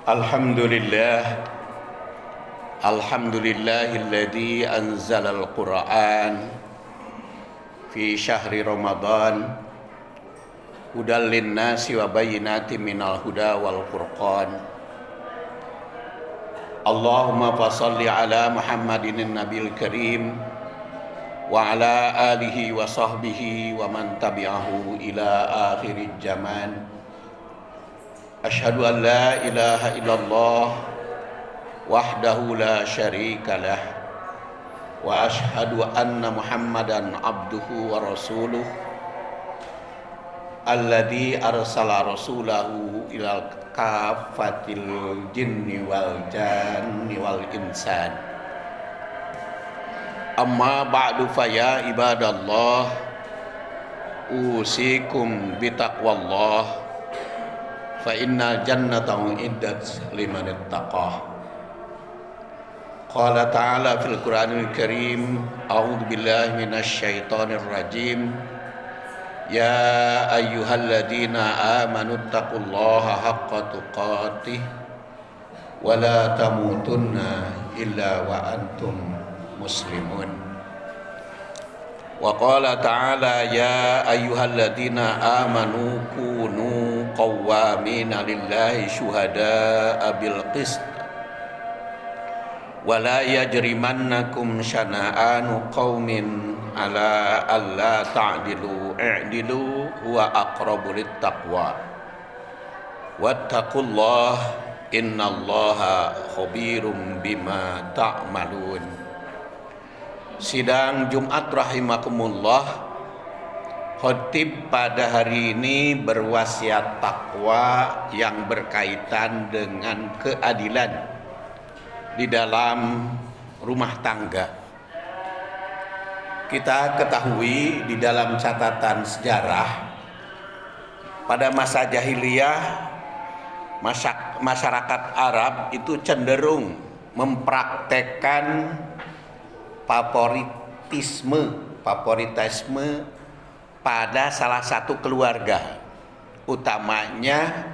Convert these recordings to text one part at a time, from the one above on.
Alhamdulillah, alhamdulillahilladzi anzalal Qur'an fi syahri Ramadan hudal linnasi wa bayyinatin minal huda wal furqan. Allahumma fashalli ala Muhammadin nabiyil karim wa ala alihi wa sahbihi wa man tabi'ahu ila akhiril zaman. Asyhadu an la ilaha illallah wahdahu la syarika lah wa asyhadu anna Muhammadan abduhu wa rasuluh alladzi arsala rasulahu ilal kafatil jinni wal janni wal insan. Amma ba'du fa ya ibadallah usikum bitaqwallah fa innal jannata uiddat liman ittaqah. Qala ta'ala fil Qur'anil Karim, a'udzu billahi minasy syaithanir rajim. Ya ayyuhalladzina amanu taqullaha haqqa tuqatih wa la tamutunna illa wa antum muslimun. Wa qala ta'ala ya ayyuhalladzina amanu kunu qawwamina lillahi syuhada'a bil qist wa la yajrimannakum syana'anu qaumin ala alla ta'dilu i'dilu huwa aqrabu littaqwa wattaqullaha innallaha khabirum bima ta'malun. Sidang Jumat rahimakumullah, khotib pada hari ini berwasiat takwa yang berkaitan dengan keadilan di dalam rumah tangga. Kita ketahui di dalam catatan sejarah pada masa jahiliyah masyarakat Arab itu cenderung mempraktekkan favoritisme pada salah satu keluarga, utamanya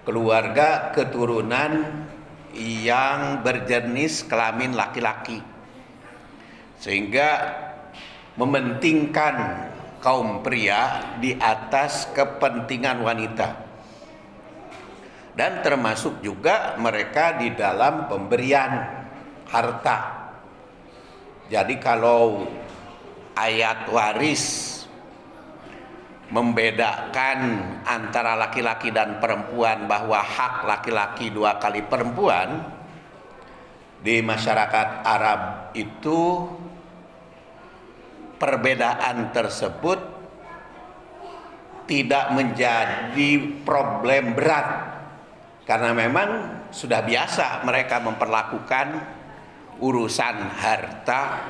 keluarga keturunan yang berjenis kelamin laki-laki, sehingga mementingkan kaum pria di atas kepentingan wanita, dan termasuk juga mereka di dalam pemberian harta. Jadi kalau ayat waris membedakan antara laki-laki dan perempuan bahwa hak laki-laki 2 kali perempuan, di masyarakat Arab itu perbedaan tersebut tidak menjadi problem berat, karena memang sudah biasa mereka memperlakukan urusan harta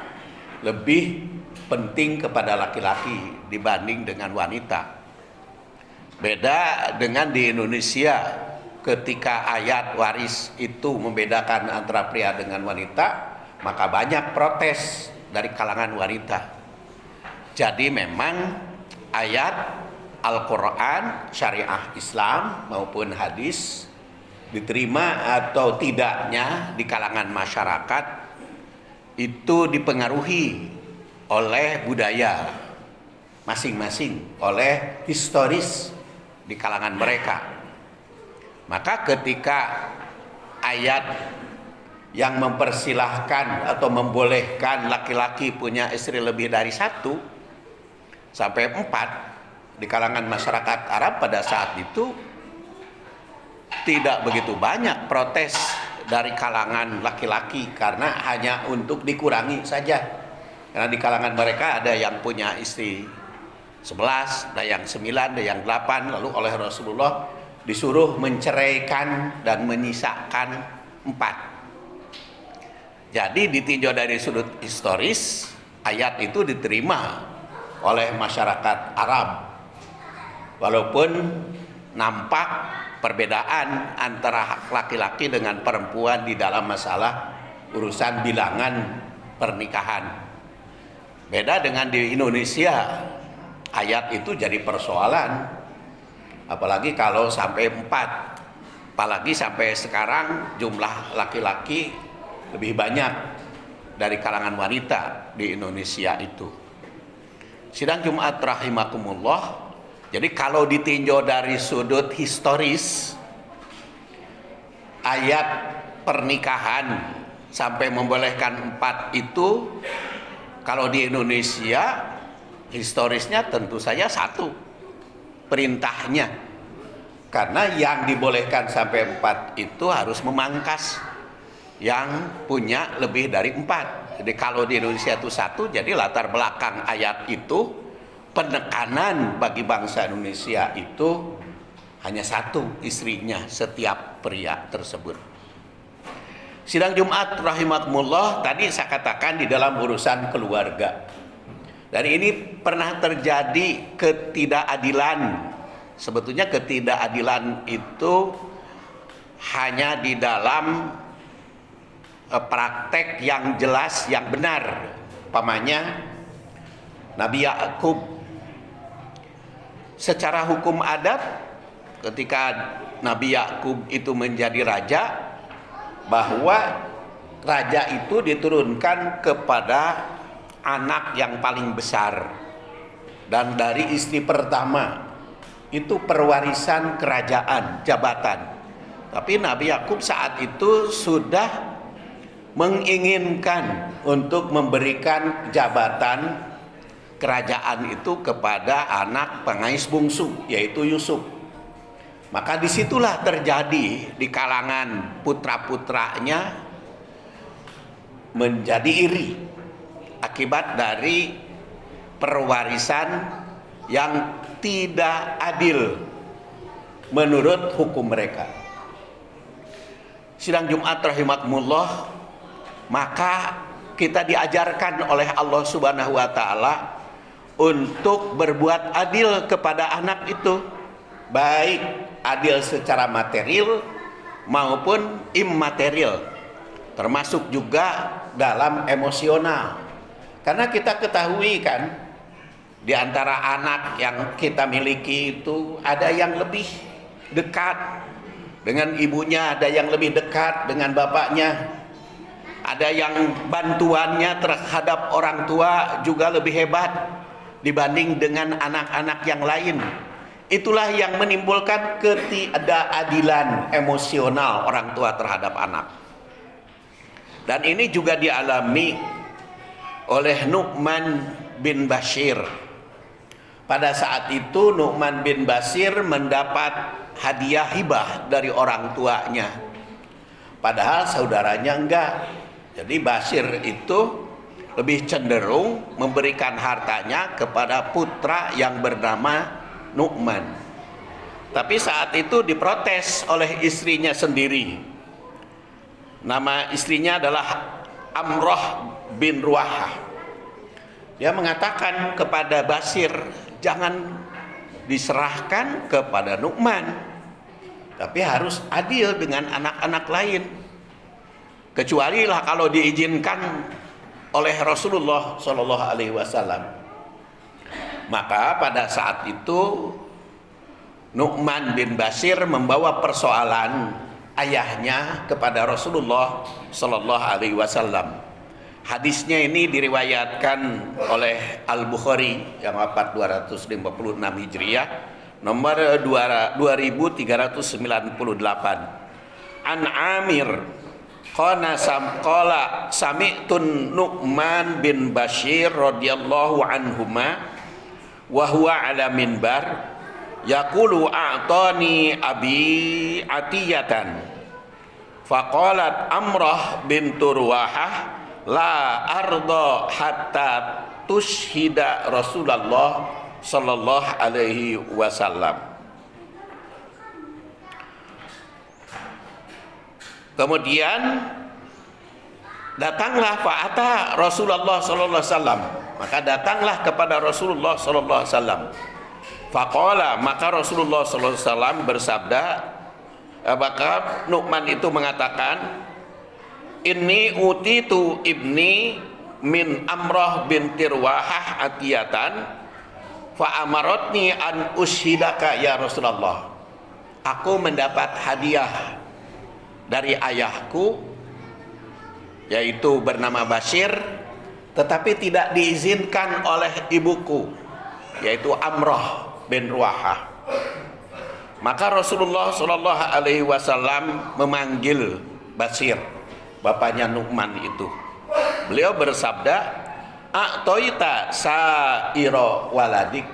lebih penting kepada laki-laki dibanding dengan wanita. Beda dengan di Indonesia, ketika ayat waris itu membedakan antara pria dengan wanita, maka banyak protes dari kalangan wanita. Jadi memang ayat Al-Quran, syariah Islam maupun hadis, diterima atau tidaknya di kalangan masyarakat itu dipengaruhi oleh budaya masing-masing, oleh historis di kalangan mereka. Maka ketika ayat yang mempersilahkan atau membolehkan laki-laki punya istri lebih dari 1 sampai 4 di kalangan masyarakat Arab pada saat itu, tidak begitu banyak protes dari kalangan laki-laki, karena hanya untuk dikurangi saja. Karena di kalangan mereka ada yang punya istri 11, ada yang 9, ada yang 8, lalu oleh Rasulullah disuruh menceraikan dan menyisakan 4. Jadi ditinjau dari sudut historis, ayat itu diterima oleh masyarakat Arab, walaupun nampak perbedaan antara hak laki-laki dengan perempuan di dalam masalah urusan bilangan pernikahan. Beda dengan di Indonesia, ayat itu jadi persoalan, apalagi kalau sampai 4. Apalagi sampai sekarang jumlah laki-laki lebih banyak dari kalangan wanita di Indonesia itu. Sidang Jumat rahimakumullah. Jadi kalau ditinjau dari sudut historis, ayat pernikahan sampai membolehkan 4 itu, kalau di Indonesia historisnya tentu saja 1 perintahnya, karena yang dibolehkan sampai 4 itu harus memangkas yang punya lebih dari 4. Jadi kalau di Indonesia itu 1, jadi latar belakang ayat itu penekanan bagi bangsa Indonesia itu hanya 1 istrinya setiap pria tersebut. Sidang Jumat rahimakumullah, tadi saya katakan di dalam urusan keluarga. Dan ini pernah terjadi ketidakadilan. Sebetulnya ketidakadilan itu hanya di dalam praktek yang jelas, yang benar. Umpamanya Nabi Yakub, secara hukum adat ketika Nabi Yakub itu menjadi raja, bahwa raja itu diturunkan kepada anak yang paling besar, dan dari istri pertama itu perwarisan kerajaan, jabatan. Tapi Nabi Yakub saat itu sudah menginginkan untuk memberikan jabatan kerajaan itu kepada anak pengais bungsu, yaitu Yusuf. Maka disitulah terjadi di kalangan putra-putranya menjadi iri akibat dari perwarisan yang tidak adil menurut hukum mereka. Sidang Jumat rahimakumullah, maka kita diajarkan oleh Allah Subhanahu wa taala untuk berbuat adil kepada anak itu, baik adil secara material maupun immaterial, termasuk juga dalam emosional. Karena kita ketahui kan, di antara anak yang kita miliki itu ada yang lebih dekat dengan ibunya, ada yang lebih dekat dengan bapaknya, ada yang bantuannya terhadap orang tua juga lebih hebat dibanding dengan anak-anak yang lain. Itulah yang menimbulkan ketidakadilan emosional orang tua terhadap anak. Dan ini juga dialami oleh Nu'man bin Bashir. Pada saat itu Nu'man bin Bashir mendapat hadiah hibah dari orang tuanya, padahal saudaranya enggak. Jadi Bashir itu lebih cenderung memberikan hartanya kepada putra yang bernama Nu'man. Tapi saat itu diprotes oleh istrinya sendiri. Nama istrinya adalah Amroh bin Ruahah. Dia mengatakan kepada Bashir, jangan diserahkan kepada Nu'man, tapi harus adil dengan anak-anak lain. Kecuali lah kalau diizinkan oleh Rasulullah Shallallahu Alaihi Wasallam. Maka pada saat itu Nu'man bin Bashir membawa persoalan ayahnya kepada Rasulullah Shallallahu Alaihi Wasallam. Hadisnya ini diriwayatkan oleh Al-Bukhari yang wafat 256 Hijriah, nomor 2398. An Amir qala sami'tun Nu'man bin Bashir radhiyallahu anhuma wa huwa ala minbar yaqulu a'tani abi atiyatan faqalat Amrah bintu Ruwahah la arda hatta tushhida Rasulullah sallallahu alaihi wasallam. Kemudian datanglah fa'ata Rasulullah sallallahu alaihi wasallam, maka datanglah kepada Rasulullah sallallahu alaihi wasallam. Faqala, maka Rasulullah sallallahu alaihi wasallam bersabda, maka Nu'man itu mengatakan, inni utitu ibni min Amrah binti Ruwahah atiyatan fa amaratni an ushidaka ya Rasulullah. aku mendapat hadiah dari ayahku, yaitu bernama Bashir, tetapi tidak diizinkan oleh ibuku, yaitu Amrah bin Ruahah. Maka Rasulullah Shallallahu Alaihi Wasallam memanggil Bashir, bapaknya Nu'man itu. Beliau bersabda, "A'toita sa'iro waladik."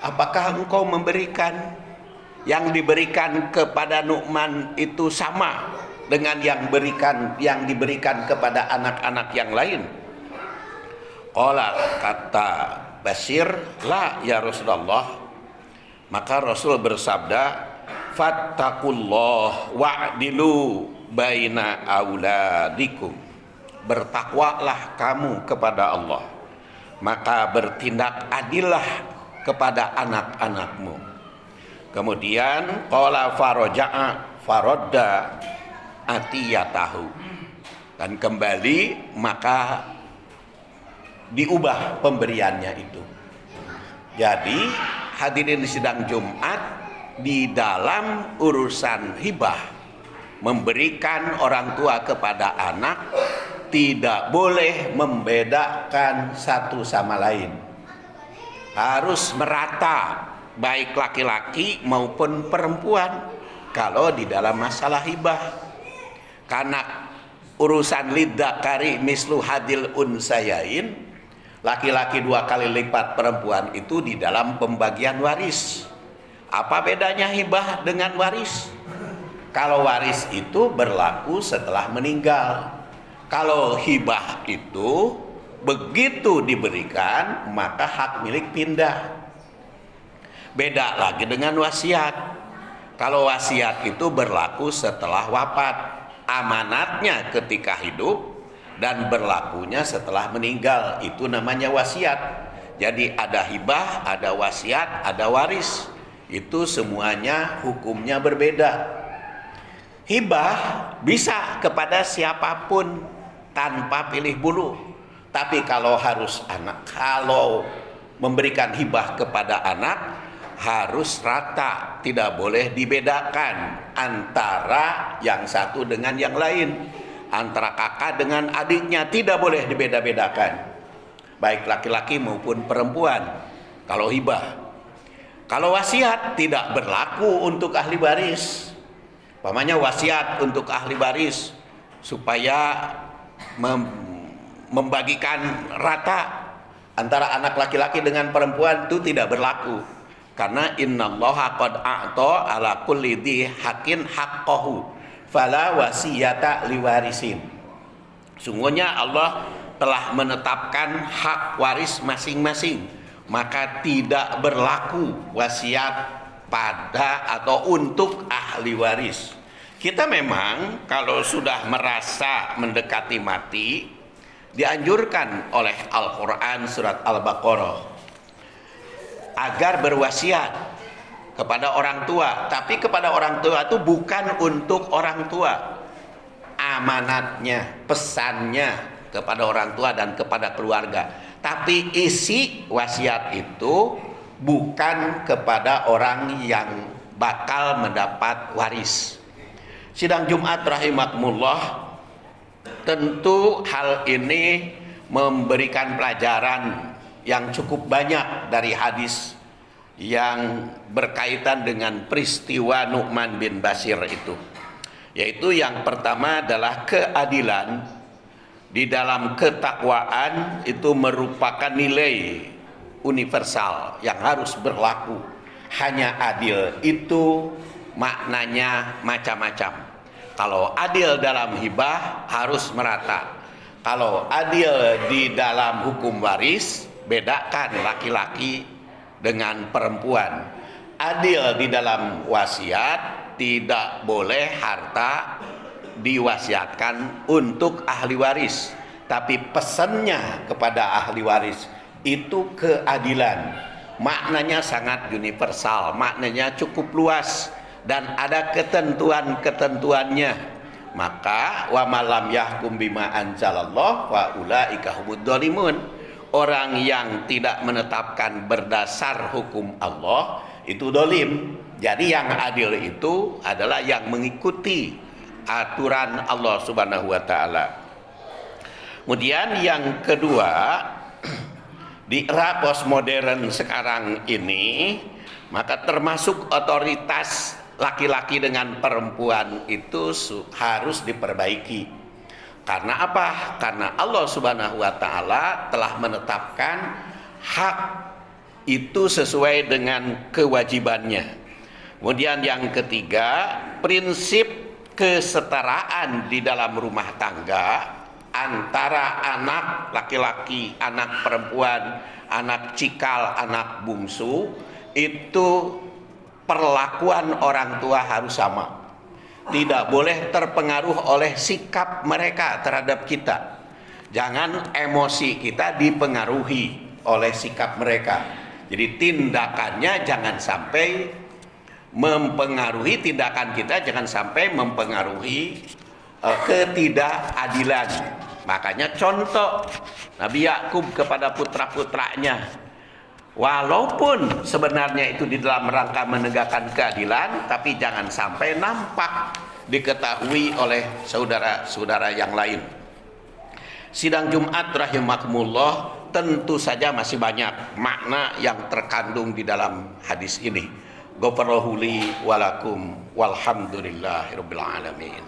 Apakah engkau memberikan yang diberikan kepada Nu'man itu sama dengan yang diberikan kepada anak-anak yang lain? Qala, kata Bashir, la ya Rasulullah. Maka Rasul bersabda, fattaqullah wa'dilu baina auladikum. Bertakwalah kamu kepada Allah, maka bertindak adillah kepada anak-anakmu. Kemudian qala faraja'a faradda atiyatahu, dan kembali maka diubah pemberiannya itu. Jadi hadirin sidang Jumat, di dalam urusan hibah, memberikan orang tua kepada anak, tidak boleh membedakan satu sama lain. Harus merata, baik laki-laki maupun perempuan, kalau di dalam masalah hibah. Karena urusan lidzakari mislu hadil unsayain, laki-laki 2 kali lipat perempuan itu di dalam pembagian waris. Apa bedanya hibah dengan waris? Kalau waris itu berlaku setelah meninggal. Kalau hibah itu begitu diberikan maka hak milik pindah. Beda lagi dengan wasiat. Kalau wasiat itu berlaku setelah wafat, amanatnya ketika hidup dan berlakunya setelah meninggal, itu namanya wasiat. Jadi ada hibah, ada wasiat, ada waris. Itu semuanya hukumnya berbeda. Hibah bisa kepada siapapun tanpa pilih bulu. Tapi kalau harus anak, kalau memberikan hibah kepada anak harus rata, tidak boleh dibedakan antara yang satu dengan yang lain. Antara kakak dengan adiknya tidak boleh dibeda-bedakan, baik laki-laki maupun perempuan. Kalau hibah, kalau wasiat tidak berlaku untuk ahli waris. Pamannya wasiat untuk ahli waris supaya membagikan rata antara anak laki-laki dengan perempuan, itu tidak berlaku. Karena innallaha qad a'ta ala kulli dhi haqqin haqqahu fala wasiyata liwarisin. Sungguhnya Allah telah menetapkan hak waris masing-masing, maka tidak berlaku wasiat pada atau untuk ahli waris. Kita memang kalau sudah merasa mendekati mati, dianjurkan oleh Al-Quran surat Al-Baqarah agar berwasiat kepada orang tua. Tapi kepada orang tua itu bukan untuk orang tua. Amanatnya, pesannya kepada orang tua dan kepada keluarga. Tapi isi wasiat itu bukan kepada orang yang bakal mendapat waris. Sidang Jumat rahimakumullah, tentu hal ini memberikan pelajaran yang cukup banyak dari hadis yang berkaitan dengan peristiwa Nu'man bin Bashir itu. Yaitu yang pertama adalah keadilan di dalam ketakwaan itu merupakan nilai universal yang harus berlaku. Hanya adil itu maknanya macam-macam. Kalau adil dalam hibah harus merata. Kalau adil di dalam hukum waris, bedakan laki-laki dengan perempuan. Adil di dalam wasiat, tidak boleh harta diwasiatkan untuk ahli waris. Tapi pesannya kepada ahli waris itu keadilan. Maknanya sangat universal, maknanya cukup luas dan ada ketentuan-ketentuannya. Maka wa malam yahkum bima anzalallah wa ulaika humud dzalimun. Orang yang tidak menetapkan berdasar hukum Allah itu dolim. Jadi yang adil itu adalah yang mengikuti aturan Allah Subhanahu wa taala. Kemudian yang kedua, di era postmodern sekarang ini, maka termasuk otoritas laki-laki dengan perempuan itu harus diperbaiki. Karena apa? Karena Allah Subhanahu wa taala telah menetapkan hak itu sesuai dengan kewajibannya. Kemudian yang ketiga, prinsip kesetaraan di dalam rumah tangga antara anak laki-laki, anak perempuan, anak cikal, anak bungsu, itu perlakuan orang tua harus sama. Tidak boleh terpengaruh oleh sikap mereka terhadap kita. Jangan emosi kita dipengaruhi oleh sikap mereka. Jadi tindakannya jangan sampai mempengaruhi, tindakan kita jangan sampai mempengaruhi ketidakadilan. Makanya contoh Nabi Yakub kepada putra-putranya, walaupun sebenarnya itu di dalam rangka menegakkan keadilan, tapi jangan sampai nampak diketahui oleh saudara-saudara yang lain. Sidang Jumat rahimakumullah, tentu saja masih banyak makna yang terkandung di dalam hadis ini. Ghafarallahu li walakum walhamdulillahirabbil alamin.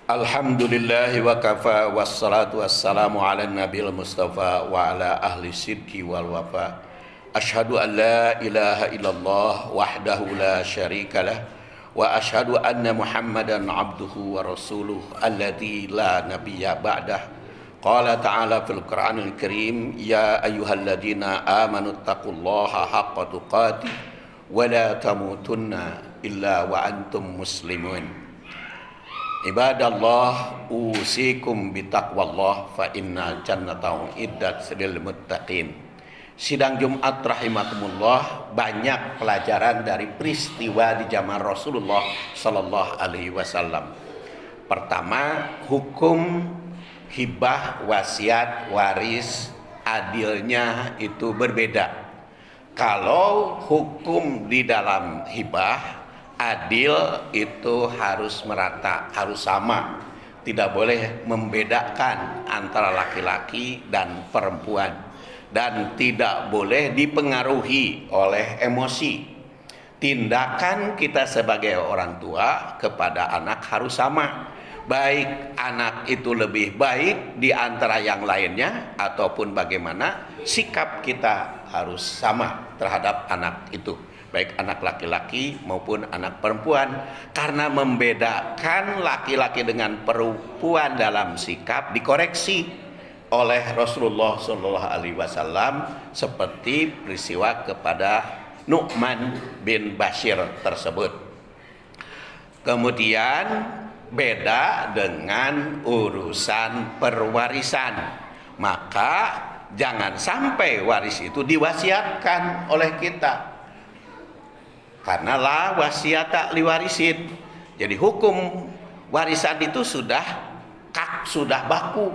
Alhamdulillahi wa kafa wassalatu wassalamu ala nabil mustafa wa ala ahli sidqi wal wafa. Asyhadu an la ilaha illallah wahdahu la syarikalah wa asyhadu anna Muhammadan abduhu wa rasuluh alladzi la nabiyya ba'dah. Qala ta'ala fil Qur'anil Karim, ya ayyuhalladzina amanu taqullaha haqqa tuqatih wa la tamutunna illa wa antum muslimun. Ibadallah, usikum bitaqwallah fa inna jannatahu iddat lil muttaqin. Sidang Jumat rahimakumullah, banyak pelajaran dari peristiwa di zaman Rasulullah sallallahu alaihi wasallam. Pertama, hukum hibah, wasiat, waris, adilnya itu berbeda. Kalau hukum di dalam hibah, adil itu harus merata, harus sama. Tidak boleh membedakan antara laki-laki dan perempuan. Dan tidak boleh dipengaruhi oleh emosi. Tindakan kita sebagai orang tua kepada anak harus sama. Baik anak itu lebih baik di antara yang lainnya, ataupun bagaimana sikap kita harus sama terhadap anak itu, baik anak laki-laki maupun anak perempuan. Karena membedakan laki-laki dengan perempuan dalam sikap dikoreksi oleh Rasulullah SAW, seperti peristiwa kepada Nu'man bin Bashir tersebut. Kemudian beda dengan urusan perwarisan, maka jangan sampai waris itu diwasiatkan oleh kita, karena la wasiata liwarisin. Jadi hukum warisan itu sudah baku,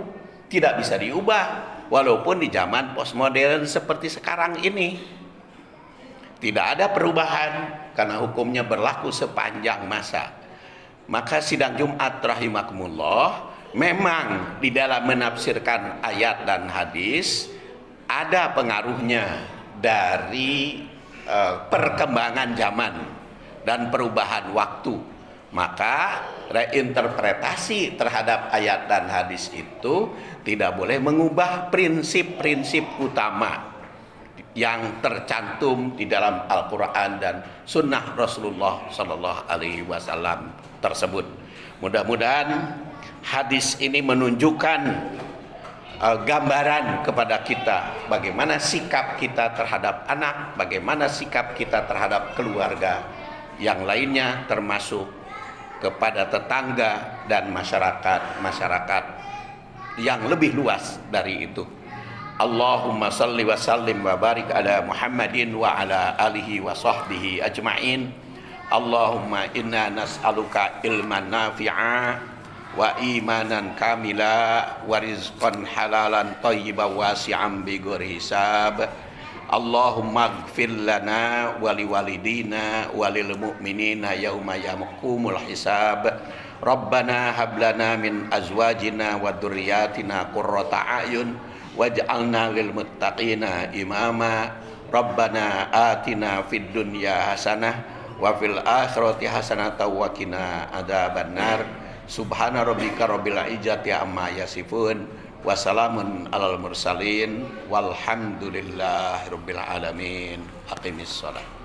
tidak bisa diubah. Walaupun di zaman postmodern seperti sekarang ini tidak ada perubahan, karena hukumnya berlaku sepanjang masa. Maka sidang Jumat rahimakumullah, memang di dalam menafsirkan ayat dan hadis ada pengaruhnya dari perkembangan zaman dan perubahan waktu. Maka reinterpretasi terhadap ayat dan hadis itu tidak boleh mengubah prinsip-prinsip utama yang tercantum di dalam Al-Quran dan Sunnah Rasulullah Sallallahu Alaihi Wasallam tersebut. Mudah-mudahan hadis ini menunjukkan gambaran kepada kita bagaimana sikap kita terhadap anak, bagaimana sikap kita terhadap keluarga yang lainnya, termasuk kepada tetangga dan masyarakat yang lebih luas dari itu. Allahumma salli wa sallim wa barik ala Muhammadin wa ala alihi wa sahbihi ajma'in. Allahumma inna nas'aluka ilman nafi'a wa imanan kamila wa rizqan halalan thayyiban wasi'an bi ghairi hisab. Allahumma ighfir lana wa liwalidina wa lil mu'minina yauma yaqumul hisab. Rabbana hab lana min azwajina wa dzurriyyatina qurrata a'yun waj'alna lil muttaqina imama. Rabbana atina fid dunya hasanah wa fil akhirati hasanah wa qina adzabannar. Subhana rabbika rabbil izzati amma yasifun wa salamun alal mursalin walhamdulillahi rabbil alamin. Aqimis shalah.